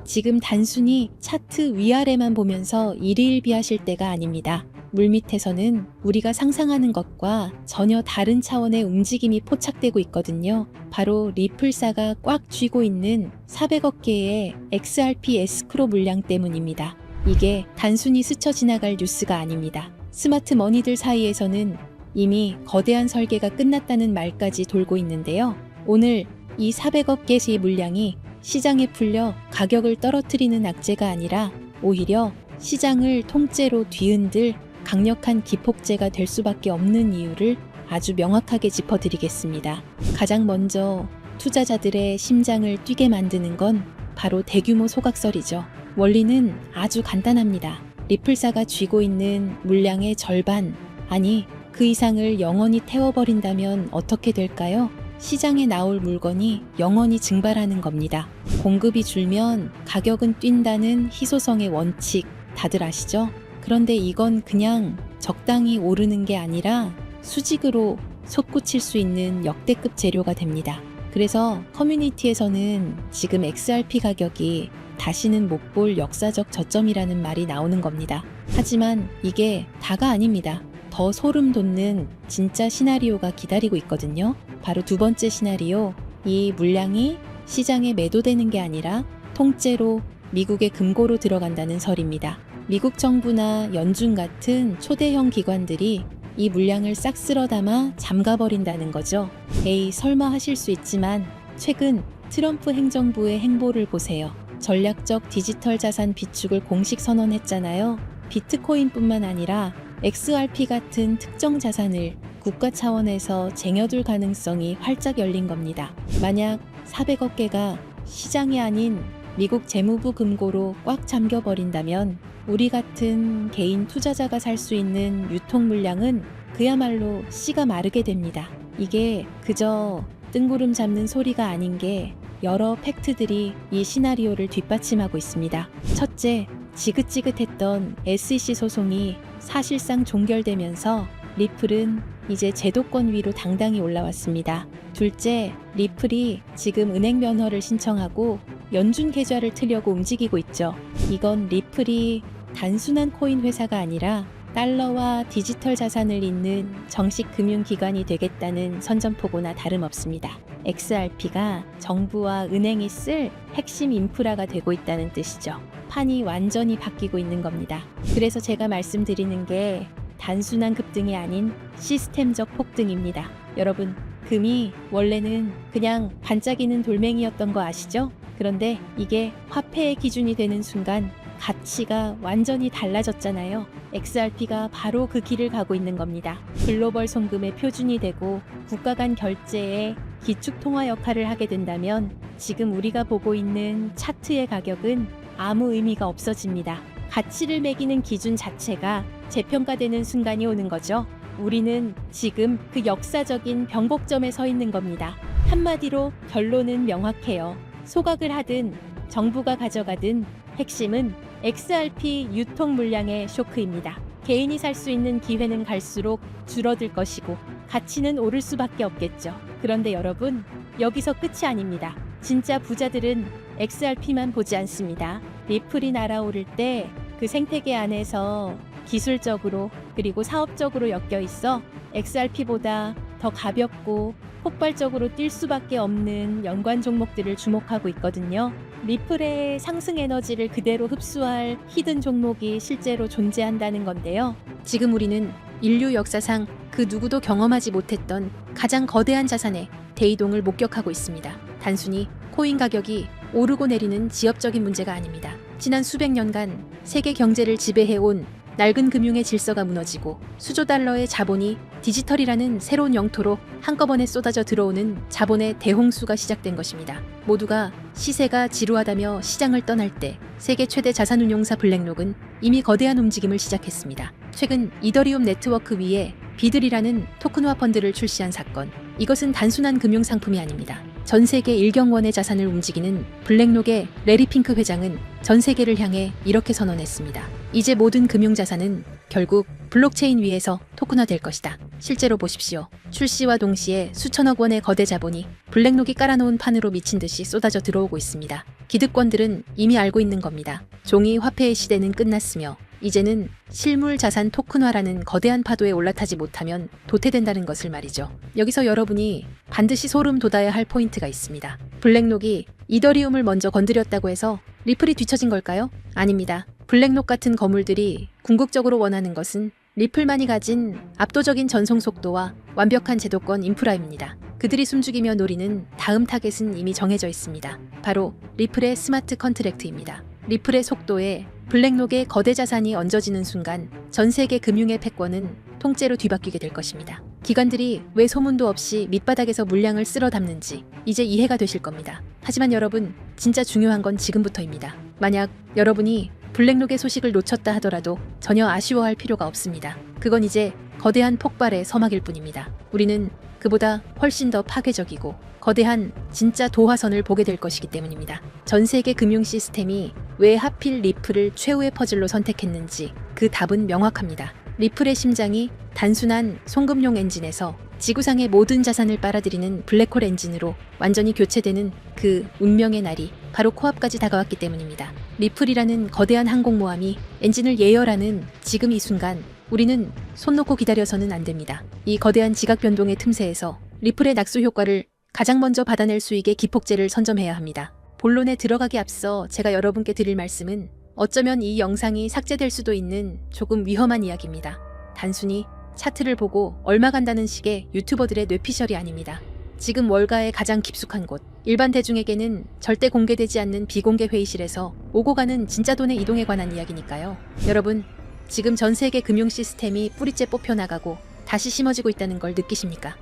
지금 단순히 차트 위아래만 보면서 일희일비하실 때가 아닙니다. 물밑에서는 우리가 상상하는 것과 전혀 다른 차원의 움직임이 포착되고 있거든요. 바로 리플사가 꽉 쥐고 있는 400억 개의 XRP 에스크로 물량 때문입니다. 이게 단순히 스쳐 지나갈 뉴스가 아닙니다. 스마트 머니들 사이에서는 이미 거대한 설계가 끝났다는 말까지 돌고 있는데요. 오늘 이 400억 개의 물량이 시장에 풀려 가격을 떨어뜨리는 악재가 아니라 오히려 시장을 통째로 뒤흔들 강력한 기폭제가 될 수밖에 없는 이유를 아주 명확하게 짚어드리겠습니다. 가장 먼저 투자자들의 심장을 뛰게 만드는 건 바로 대규모 소각설이죠. 원리는 아주 간단합니다. 리플사가 쥐고 있는 물량의 절반, 아니 그 이상을 영원히 태워버린다면 어떻게 될까요? 시장에 나올 물건이 영원히 증발하는 겁니다. 공급이 줄면 가격은 뛴다는 희소성의 원칙 다들 아시죠? 그런데 이건 그냥 적당히 오르는 게 아니라 수직으로 솟구칠 수 있는 역대급 재료가 됩니다. 그래서 커뮤니티에서는 지금 XRP 가격이 다시는 못 볼 역사적 저점이라는 말이 나오는 겁니다. 하지만 이게 다가 아닙니다. 더 소름 돋는 진짜 시나리오가 기다리고 있거든요. 바로 두 번째 시나리오, 이 물량이 시장에 매도되는 게 아니라 통째로 미국의 금고로 들어간다는 설입니다. 미국 정부나 연준 같은 초대형 기관들이 이 물량을 싹 쓸어 담아 잠가버린다는 거죠. 에이, 설마 하실 수 있지만 최근 트럼프 행정부의 행보를 보세요. 전략적 디지털 자산 비축을 공식 선언했잖아요. 비트코인뿐만 아니라 XRP 같은 특정 자산을 국가 차원에서 쟁여둘 가능성이 활짝 열린 겁니다. 만약 400억 개가 시장이 아닌 미국 재무부 금고로 꽉 잠겨버린다면 우리 같은 개인 투자자가 살 수 있는 유통 물량은 그야말로 씨가 마르게 됩니다. 이게 그저 뜬구름 잡는 소리가 아닌 게 여러 팩트들이 이 시나리오를 뒷받침하고 있습니다. 첫째, 지긋지긋했던 SEC 소송이 사실상 종결되면서 리플은 이제 제도권 위로 당당히 올라왔습니다. 둘째, 리플이 지금 은행 면허를 신청하고 연준 계좌를 트려고 움직이고 있죠. 이건 리플이 단순한 코인 회사가 아니라 달러와 디지털 자산을 잇는 정식 금융기관이 되겠다는 선전포고나 다름없습니다. XRP가 정부와 은행이 쓸 핵심 인프라가 되고 있다는 뜻이죠. 판이 완전히 바뀌고 있는 겁니다. 그래서 제가 말씀드리는 게 단순한 급등이 아닌 시스템적 폭등입니다. 여러분, 금이 원래는 그냥 반짝이는 돌멩이였던 거 아시죠? 그런데 이게 화폐의 기준이 되는 순간 가치가 완전히 달라졌잖아요. XRP가 바로 그 길을 가고 있는 겁니다. 글로벌 송금의 표준이 되고 국가 간 결제의 기축 통화 역할을 하게 된다면 지금 우리가 보고 있는 차트의 가격은 아무 의미가 없어집니다. 가치를 매기는 기준 자체가 재평가되는 순간이 오는 거죠. 우리는 지금 그 역사적인 변곡점에 서 있는 겁니다. 한마디로 결론은 명확해요. 소각을 하든 정부가 가져가든 핵심은 XRP 유통 물량의 쇼크입니다. 개인이 살 수 있는 기회는 갈수록 줄어들 것이고 가치는 오를 수밖에 없겠죠. 그런데 여러분, 여기서 끝이 아닙니다. 진짜 부자들은 XRP만 보지 않습니다. 리플이 날아오를 때 그 생태계 안에서 기술적으로 그리고 사업적으로 엮여 있어 XRP보다 더 가볍고 폭발적으로 뛸 수밖에 없는 연관 종목들을 주목하고 있거든요. 리플의 상승 에너지를 그대로 흡수할 히든 종목이 실제로 존재한다는 건데요. 지금 우리는 인류 역사상 그 누구도 경험하지 못했던 가장 거대한 자산의 대이동을 목격하고 있습니다. 단순히 코인 가격이 오르고 내리는 지엽적인 문제가 아닙니다. 지난 수백 년간 세계 경제를 지배해온 낡은 금융의 질서가 무너지고 수조 달러의 자본이 디지털이라는 새로운 영토로 한꺼번에 쏟아져 들어오는 자본의 대홍수가 시작된 것입니다. 모두가 시세가 지루하다며 시장을 떠날 때 세계 최대 자산운용사 블랙록은 이미 거대한 움직임을 시작했습니다. 최근 이더리움 네트워크 위에 비들이라는 토큰화 펀드를 출시한 사건. 이것은 단순한 금융상품이 아닙니다. 전 세계 1경원의 자산을 움직이는 블랙록의 레리 핑크 회장은 전 세계를 향해 이렇게 선언했습니다. 이제 모든 금융자산은 결국 블록체인 위에서 토큰화될 것이다. 실제로 보십시오. 출시와 동시에 수천억 원의 거대 자본이 블랙록이 깔아놓은 판으로 미친 듯이 쏟아져 들어오고 있습니다. 기득권들은 이미 알고 있는 겁니다. 종이 화폐의 시대는 끝났으며 이제는 실물 자산 토큰화라는 거대한 파도에 올라타지 못하면 도태된다는 것을 말이죠. 여기서 여러분이 반드시 소름 돋아야 할 포인트가 있습니다. 블랙록이 이더리움을 먼저 건드렸다고 해서 리플이 뒤처진 걸까요? 아닙니다. 블랙록 같은 거물들이 궁극적으로 원하는 것은 리플만이 가진 압도적인 전송 속도와 완벽한 제도권 인프라입니다. 그들이 숨죽이며 노리는 다음 타겟은 이미 정해져 있습니다. 바로 리플의 스마트 컨트랙트입니다. 리플의 속도에 블랙록의 거대 자산이 얹어지는 순간 전 세계 금융의 패권은 통째로 뒤바뀌게 될 것입니다. 기관들이 왜 소문도 없이 밑바닥에서 물량을 쓸어 담는지 이제 이해가 되실 겁니다. 하지만 여러분, 진짜 중요한 건 지금부터입니다. 만약 여러분이 블랙록의 소식을 놓쳤다 하더라도 전혀 아쉬워할 필요가 없습니다. 그건 이제 거대한 폭발의 서막일 뿐입니다. 우리는 그보다 훨씬 더 파괴적이고 거대한 진짜 도화선을 보게 될 것이기 때문입니다. 전 세계 금융 시스템이 왜 하필 리플을 최후의 퍼즐로 선택했는지 그 답은 명확합니다. 리플의 심장이 단순한 송금용 엔진에서 지구상의 모든 자산을 빨아들이는 블랙홀 엔진으로 완전히 교체되는 그 운명의 날이 바로 코앞까지 다가왔기 때문입니다. 리플이라는 거대한 항공모함이 엔진을 예열하는 지금 이 순간 우리는 손 놓고 기다려서는 안 됩니다. 이 거대한 지각 변동의 틈새에서 리플의 낙수 효과를 가장 먼저 받아낼 수 있게 기폭제를 선점해야 합니다. 본론에 들어가기 앞서 제가 여러분께 드릴 말씀은 어쩌면 이 영상이 삭제될 수도 있는 조금 위험한 이야기입니다. 단순히 차트를 보고 얼마 간다는 식의 유튜버들의 뇌피셜이 아닙니다. 지금 월가의 가장 깊숙한 곳, 일반 대중에게는 절대 공개되지 않는 비공개 회의실에서 오고 가는 진짜 돈의 이동에 관한 이야기니까요. 여러분, 지금 전 세계 금융 시스템이 뿌리째 뽑혀나가고 다시 심어지고 있다는 걸 느끼십니까?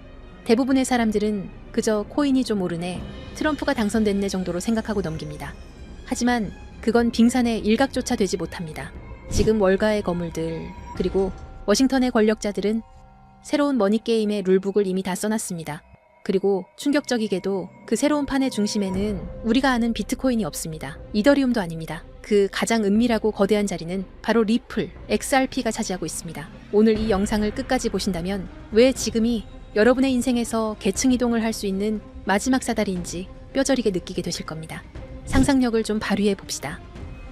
대부분의 사람들은 그저 코인이 좀 오르네, 트럼프가 당선됐네 정도로 생각하고 넘깁니다. 하지만 그건 빙산의 일각조차 되지 못합니다. 지금 월가의 거물들, 그리고 워싱턴의 권력자들은 새로운 머니게임의 룰북을 이미 다 써놨습니다. 그리고 충격적이게도 그 새로운 판의 중심에는 우리가 아는 비트코인이 없습니다. 이더리움도 아닙니다. 그 가장 은밀하고 거대한 자리는 바로 리플, XRP가 차지하고 있습니다. 오늘 이 영상을 끝까지 보신다면 왜 지금이 여러분의 인생에서 계층 이동을 할 수 있는 마지막 사다리인지 뼈저리게 느끼게 되실 겁니다. 상상력을 좀 발휘해 봅시다.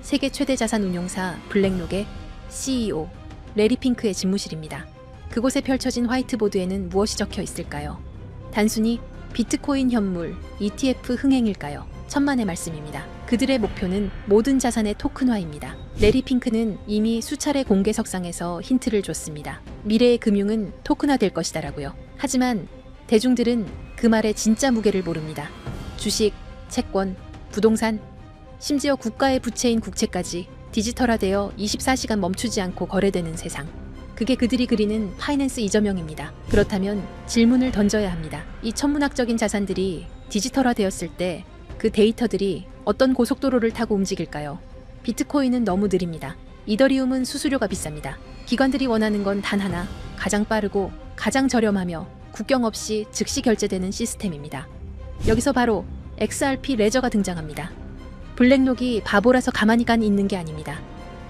세계 최대 자산 운용사 블랙록의 CEO 레리 핑크의 집무실입니다. 그곳에 펼쳐진 화이트보드에는 무엇이 적혀 있을까요? 단순히 비트코인 현물, ETF 흥행일까요? 천만의 말씀입니다. 그들의 목표는 모든 자산의 토큰화입니다. 레리 핑크는 이미 수차례 공개석상에서 힌트를 줬습니다. 미래의 금융은 토큰화될 것이다라고요. 하지만 대중들은 그 말의 진짜 무게를 모릅니다. 주식, 채권, 부동산, 심지어 국가의 부채인 국채까지 디지털화되어 24시간 멈추지 않고 거래되는 세상. 그게 그들이 그리는 파이낸스 이저명입니다. 그렇다면 질문을 던져야 합니다. 이 천문학적인 자산들이 디지털화되었을 때 그 데이터들이 어떤 고속도로를 타고 움직일까요? 비트코인은 너무 느립니다. 이더리움은 수수료가 비쌉니다. 기관들이 원하는 건 단 하나, 가장 빠르고 가장 저렴하며 국경 없이 즉시 결제되는 시스템입니다. 여기서 바로 XRP 레저가 등장합니다. 블랙록이 바보라서 가만히 있는 게 아닙니다.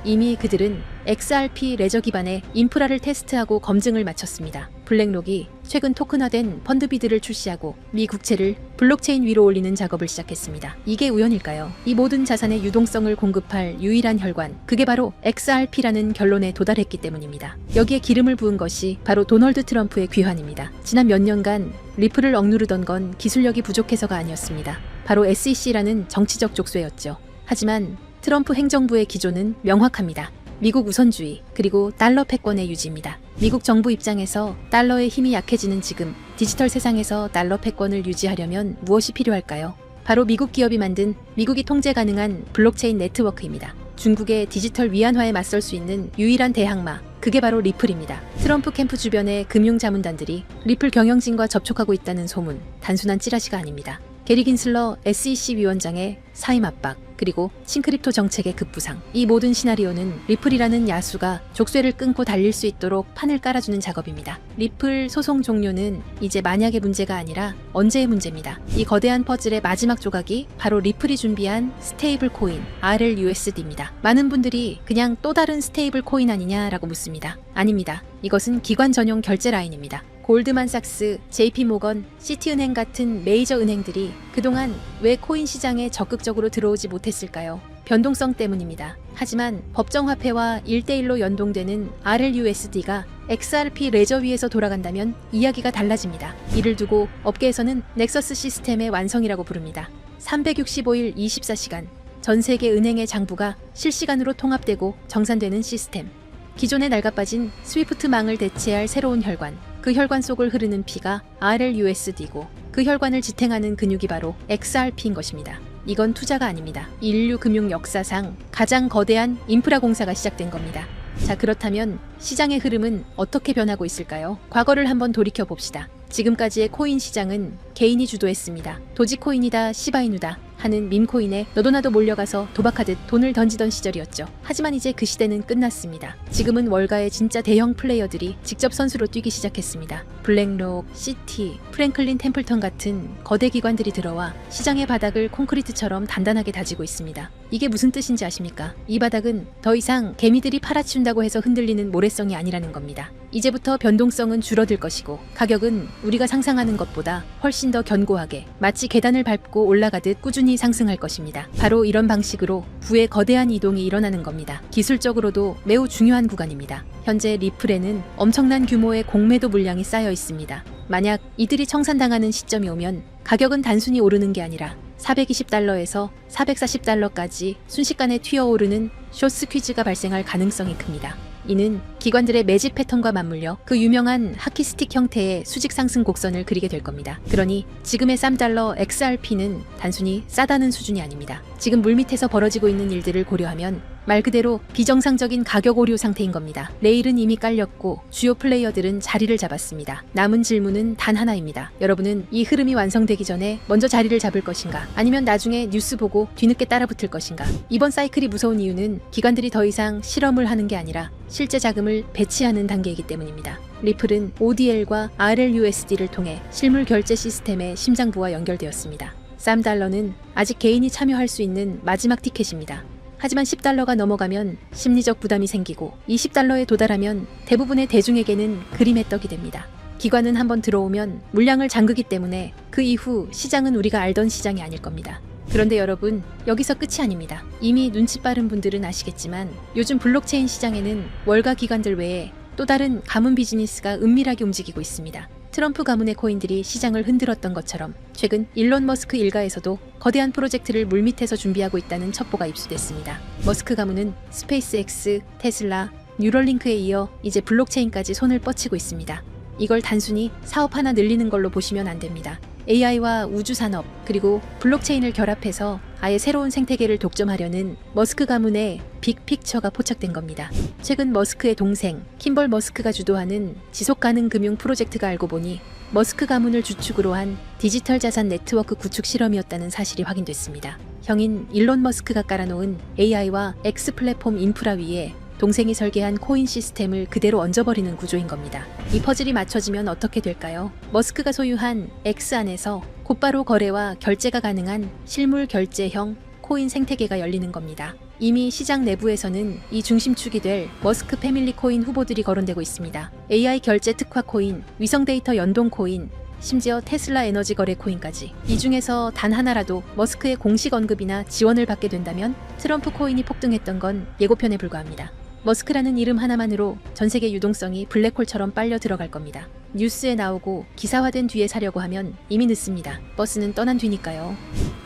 이미 그들은 XRP 레저 기반의 인프라를 테스트하고 검증을 마쳤습니다. 블랙록이 최근 토큰화된 펀드비드를 출시하고 미 국채를 블록체인 위로 올리는 작업을 시작했습니다. 이게 우연일까요? 이 모든 자산의 유동성을 공급할 유일한 혈관, 그게 바로 XRP라는 결론에 도달했기 때문입니다. 여기에 기름을 부은 것이 바로 도널드 트럼프의 귀환입니다. 지난 몇 년간 리플을 억누르던 건 기술력이 부족해서가 아니었습니다. 바로 SEC라는 정치적 족쇄였죠. 하지만 트럼프 행정부의 기조는 명확합니다. 미국 우선주의, 그리고 달러 패권의 유지입니다. 미국 정부 입장에서 달러의 힘이 약해지는 지금 디지털 세상에서 달러 패권을 유지하려면 무엇이 필요할까요? 바로 미국 기업이 만든 미국이 통제 가능한 블록체인 네트워크입니다. 중국의 디지털 위안화에 맞설 수 있는 유일한 대항마, 그게 바로 리플입니다. 트럼프 캠프 주변의 금융 자문단들이 리플 경영진과 접촉하고 있다는 소문, 단순한 찌라시가 아닙니다. 게리 긴슬러 SEC 위원장의 사임 압박, 그리고 신크립토 정책의 급부상. 이 모든 시나리오는 리플이라는 야수가 족쇄를 끊고 달릴 수 있도록 판을 깔아주는 작업입니다. 리플 소송 종료는 이제 만약의 문제가 아니라 언제의 문제입니다. 이 거대한 퍼즐의 마지막 조각이 바로 리플이 준비한 스테이블 코인 RLUSD입니다. 많은 분들이 그냥 또 다른 스테이블 코인 아니냐라고 묻습니다. 아닙니다. 이것은 기관 전용 결제 라인입니다. 골드만삭스, JP모건, 시티은행 같은 메이저 은행들이 그동안 왜 코인 시장에 적극적으로 들어오지 못했을까요? 변동성 때문입니다. 하지만 법정화폐와 1대1로 연동되는 RLUSD가 XRP 레저 위에서 돌아간다면 이야기가 달라집니다. 이를 두고 업계에서는 넥서스 시스템의 완성이라고 부릅니다. 365일 24시간 전 세계 은행의 장부가 실시간으로 통합되고 정산되는 시스템. 기존에 낡아빠진 스위프트망을 대체할 새로운 혈관. 그 혈관 속을 흐르는 피가 RLUSD고 그 혈관을 지탱하는 근육이 바로 XRP인 것입니다. 이건 투자가 아닙니다. 인류 금융 역사상 가장 거대한 인프라 공사가 시작된 겁니다. 자, 그렇다면 시장의 흐름은 어떻게 변하고 있을까요? 과거를 한번 돌이켜 봅시다. 지금까지의 코인 시장은 개인이 주도했습니다. 도지코인이다, 시바이누다 하는 밈코인에 너도 나도 몰려가서 도박하듯 돈을 던지던 시절이었죠. 하지만 이제 그 시대는 끝났습니다. 지금은 월가의 진짜 대형 플레이어들이 직접 선수로 뛰기 시작했습니다. 블랙록, 시티, 프랭클린 템플턴 같은 거대 기관들이 들어와 시장의 바닥을 콘크리트처럼 단단하게 다지고 있습니다. 이게 무슨 뜻인지 아십니까? 이 바닥은 더 이상 개미들이 팔아치운다고 해서 흔들리는 모래성이 아니라는 겁니다. 이제부터 변동성은 줄어들 것이고 가격은 우리가 상상하는 것보다 훨씬 더 견고하게 마치 계단을 밟고 올라가듯 꾸준히 상승할 것입니다. 바로 이런 방식으로 부의 거대한 이동이 일어나는 겁니다. 기술적으로도 매우 중요한 구간입니다. 현재 리플에는 엄청난 규모의 공매도 물량이 쌓여 있습니다. 만약 이들이 청산당하는 시점이 오면 가격은 단순히 오르는 게 아니라 420달러에서 440달러까지 순식간에 튀어오르는 숏스퀴즈가 발생할 가능성이 큽니다. 이는 기관들의 매집 패턴과 맞물려 그 유명한 하키스틱 형태의 수직 상승 곡선을 그리게 될 겁니다. 그러니 지금의 $3 XRP는 단순히 싸다는 수준이 아닙니다. 지금 물밑에서 벌어지고 있는 일들을 고려하면 말 그대로 비정상적인 가격 오류 상태인 겁니다. 레일은 이미 깔렸고 주요 플레이어들은 자리를 잡았습니다. 남은 질문은 단 하나입니다. 여러분은 이 흐름이 완성되기 전에 먼저 자리를 잡을 것인가? 아니면 나중에 뉴스 보고 뒤늦게 따라붙을 것인가? 이번 사이클이 무서운 이유는 기관들이 더 이상 실험을 하는 게 아니라 실제 자금을 배치하는 단계이기 때문입니다. 리플은 ODL과 RLUSD를 통해 실물 결제 시스템의 심장부와 연결되었습니다. $3는 아직 개인이 참여할 수 있는 마지막 티켓입니다. 하지만 $10가 넘어가면 심리적 부담이 생기고 $20에 도달하면 대부분의 대중에게는 그림의 떡이 됩니다. 기관은 한번 들어오면 물량을 잠그기 때문에 그 이후 시장은 우리가 알던 시장이 아닐 겁니다. 그런데 여러분, 여기서 끝이 아닙니다. 이미 눈치 빠른 분들은 아시겠지만 요즘 블록체인 시장에는 월가 기관들 외에 또 다른 가문 비즈니스가 은밀하게 움직이고 있습니다. 트럼프 가문의 코인들이 시장을 흔들었던 것처럼 최근 일론 머스크 일가에서도 거대한 프로젝트를 물밑에서 준비하고 있다는 첩보가 입수됐습니다. 머스크 가문은 스페이스X, 테슬라, 뉴럴링크에 이어 이제 블록체인까지 손을 뻗치고 있습니다. 이걸 단순히 사업 하나 늘리는 걸로 보시면 안 됩니다. AI와 우주산업 그리고 블록체인을 결합해서 아예 새로운 생태계를 독점하려는 머스크 가문의 빅픽처가 포착된 겁니다. 최근 머스크의 동생 킴벌 머스크가 주도하는 지속가능 금융 프로젝트가 알고 보니 머스크 가문을 주축으로 한 디지털 자산 네트워크 구축 실험이었다는 사실이 확인됐습니다. 형인 일론 머스크가 깔아놓은 AI와 X 플랫폼 인프라 위에 동생이 설계한 코인 시스템을 그대로 얹어버리는 구조인 겁니다. 이 퍼즐이 맞춰지면 어떻게 될까요? 머스크가 소유한 X 안에서 곧바로 거래와 결제가 가능한 실물 결제형 코인 생태계가 열리는 겁니다. 이미 시장 내부에서는 이 중심축이 될 머스크 패밀리 코인 후보들이 거론되고 있습니다. AI 결제 특화 코인, 위성 데이터 연동 코인, 심지어 테슬라 에너지 거래 코인까지. 이 중에서 단 하나라도 머스크의 공식 언급이나 지원을 받게 된다면 트럼프 코인이 폭등했던 건 예고편에 불과합니다. 머스크라는 이름 하나만으로 전세계 유동성이 블랙홀처럼 빨려 들어갈 겁니다. 뉴스에 나오고 기사화된 뒤에 사려고 하면 이미 늦습니다. 버스는 떠난 뒤니까요.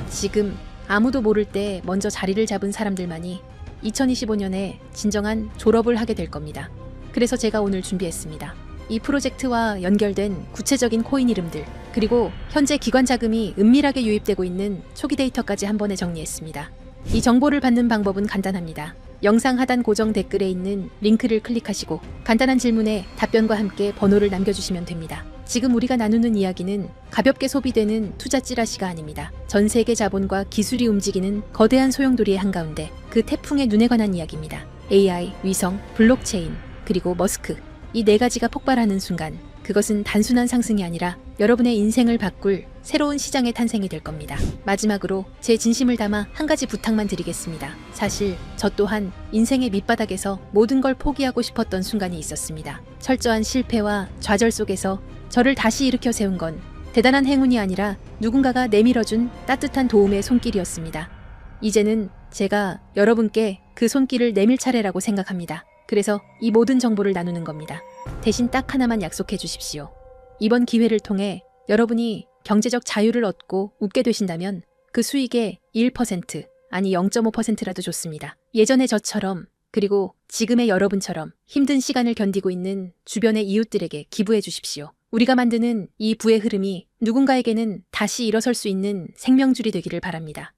지금 아무도 모를 때 먼저 자리를 잡은 사람들만이 2025년에 진정한 졸업을 하게 될 겁니다. 그래서 제가 오늘 준비했습니다. 이 프로젝트와 연결된 구체적인 코인 이름들, 그리고 현재 기관 자금이 은밀하게 유입되고 있는 초기 데이터까지 한 번에 정리했습니다. 이 정보를 받는 방법은 간단합니다. 영상 하단 고정 댓글에 있는 링크를 클릭하시고 간단한 질문에 답변과 함께 번호를 남겨주시면 됩니다. 지금 우리가 나누는 이야기는 가볍게 소비되는 투자 찌라시가 아닙니다. 전 세계 자본과 기술이 움직이는 거대한 소용돌이의 한가운데 그 태풍의 눈에 관한 이야기입니다. AI, 위성, 블록체인, 그리고 머스크. 이 네 가지가 폭발하는 순간 그것은 단순한 상승이 아니라 여러분의 인생을 바꿀 새로운 시장의 탄생이 될 겁니다. 마지막으로 제 진심을 담아 한 가지 부탁만 드리겠습니다. 사실 저 또한 인생의 밑바닥에서 모든 걸 포기하고 싶었던 순간이 있었습니다. 철저한 실패와 좌절 속에서 저를 다시 일으켜 세운 건 대단한 행운이 아니라 누군가가 내밀어준 따뜻한 도움의 손길이었습니다. 이제는 제가 여러분께 그 손길을 내밀 차례라고 생각합니다. 그래서 이 모든 정보를 나누는 겁니다. 대신 딱 하나만 약속해 주십시오. 이번 기회를 통해 여러분이 경제적 자유를 얻고 웃게 되신다면 그 수익의 1% 아니 0.5%라도 좋습니다. 예전의 저처럼 그리고 지금의 여러분처럼 힘든 시간을 견디고 있는 주변의 이웃들에게 기부해 주십시오. 우리가 만드는 이 부의 흐름이 누군가에게는 다시 일어설 수 있는 생명줄이 되기를 바랍니다.